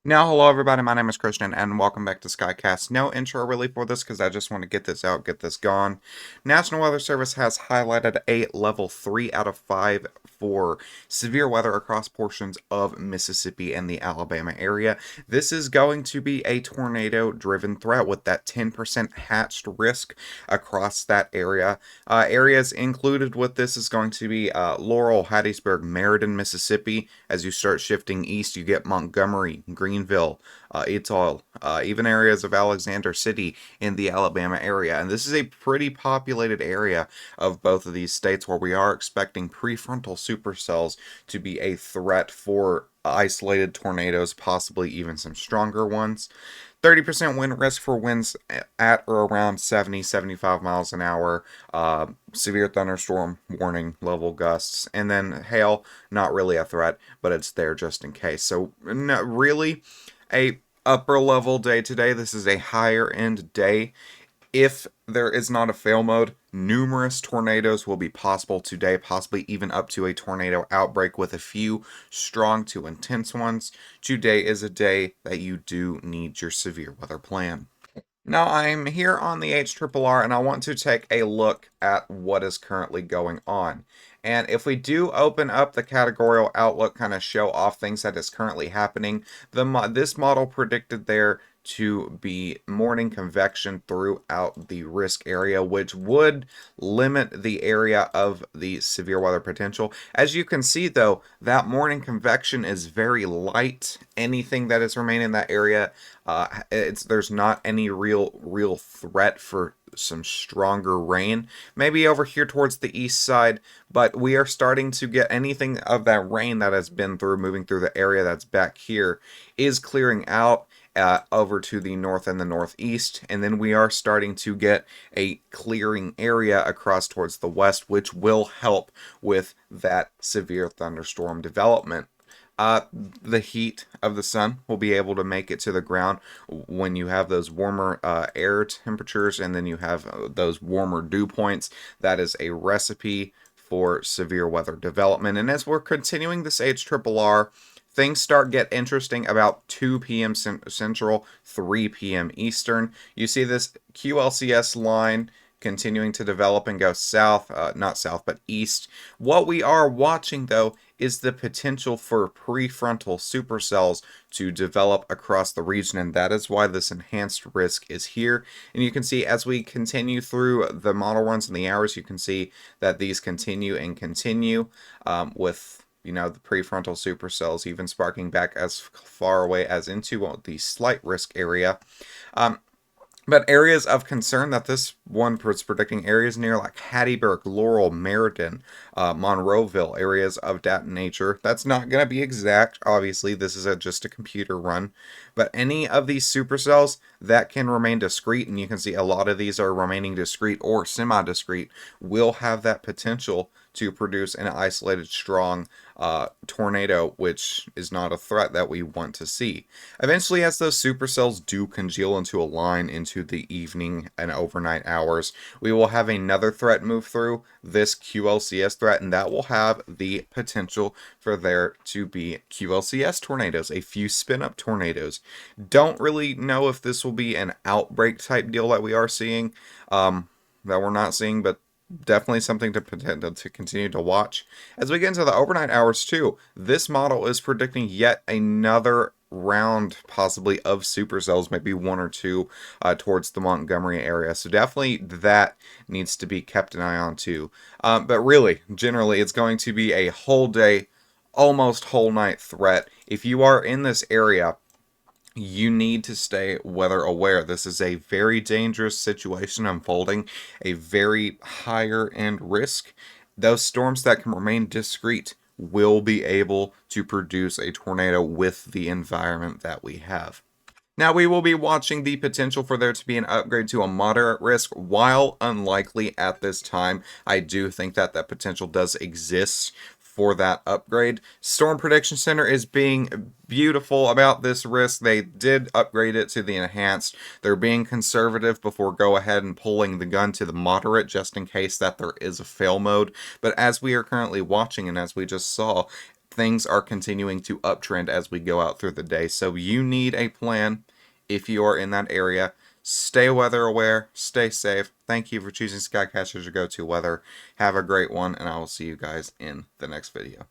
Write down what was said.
Now, hello everybody, my name is Christian, and welcome back to Skycast. No intro really for this, because I just want to get this out, get this gone. National Weather Service has highlighted a level 3 out of 5 for severe weather across portions of Mississippi and the Alabama area. This is going to be a tornado-driven threat with that 10% hatched risk across that area. Areas included with this is going to be Laurel, Hattiesburg, Meriden, Mississippi. As you start shifting east, you get Montgomery, Greenville, Etoile, even areas of Alexander City in the Alabama area. And this is a pretty populated area of both of these states where we are expecting prefrontal supercells to be a threat for isolated tornadoes, possibly even some stronger ones. 30% wind risk for winds at or around 70, 75 miles an hour. Severe thunderstorm warning level gusts. And then hail, not really a threat, but it's there just in case. So, not really a upper level day today. This is a higher end day. If there is not a fail mode, numerous tornadoes will be possible today, possibly even up to a tornado outbreak with a few strong to intense ones. Today is a day that you do need your severe weather plan. Now, I'm here on the HRRR and I want to take a look at what is currently going on. And if we do open up the categorical outlook, kind of show off things that is currently happening, this model predicted there to be morning convection throughout the risk area, which would limit the area of the severe weather potential. As you can see, though, that morning convection is very light. Anything that is remaining in that area, there's not any real threat for some stronger rain. Maybe over here towards the east side, but we are starting to get anything of that rain that has been moving through the area that's back here is clearing out. Over to the north and the northeast, and then we are starting to get a clearing area across towards the west, which will help with that severe thunderstorm development. The heat of the sun will be able to make it to the ground when you have those warmer air temperatures, and then you have those warmer dew points. That is a recipe for severe weather development. And as we're continuing this HRRR, things start get interesting about 2 p.m. Central, 3 p.m. Eastern. You see this QLCS line continuing to develop and go south, not south, but east. What we are watching, though, is the potential for prefrontal supercells to develop across the region, and that is why this enhanced risk is here. And you can see as we continue through the model runs and the hours, you can see that these continue and continue with the prefrontal supercells even sparking back as far away as into the slight risk area. But areas of concern that this one was predicting, areas near like Hattiesburg, Laurel, Meriden, Monroeville, areas of that nature. That's not going to be exact. Obviously, this is just a computer run. But any of these supercells that can remain discrete, and you can see a lot of these are remaining discrete or semi-discrete, will have that potential to produce an isolated strong tornado, which is not a threat that we want to see. Eventually, as those supercells do congeal into a line into the evening and overnight hours, we will have another threat move through, this QLCS threat, and that will have the potential for there to be QLCS tornadoes, a few spin-up tornadoes. Don't really know if this will be an outbreak type deal that we are seeing, that we're not seeing, but definitely something to continue to watch. As we get into the overnight hours too, this model is predicting yet another round possibly of supercells, maybe one or two towards the Montgomery area. So definitely that needs to be kept an eye on too. But really, generally, it's going to be a whole day, almost whole night threat. If you are in this area, you need to stay weather aware. This is a very dangerous situation unfolding, a very higher end risk. Those storms that can remain discrete will be able to produce a tornado with the environment that we have. Now, we will be watching the potential for there to be an upgrade to a moderate risk. While unlikely at this time, I do think that that potential does exist for that upgrade. Storm Prediction Center is being beautiful about this risk. They did upgrade it to the enhanced. They're being conservative before go ahead and pulling the gun to the moderate just in case that there is a fail mode. But as we are currently watching and as we just saw, things are continuing to uptrend as we go out through the day. So you need a plan if you are in that area. Stay weather aware, stay safe. Thank you for choosing Skycast as your go-to weather. Have a great one, and I will see you guys in the next video.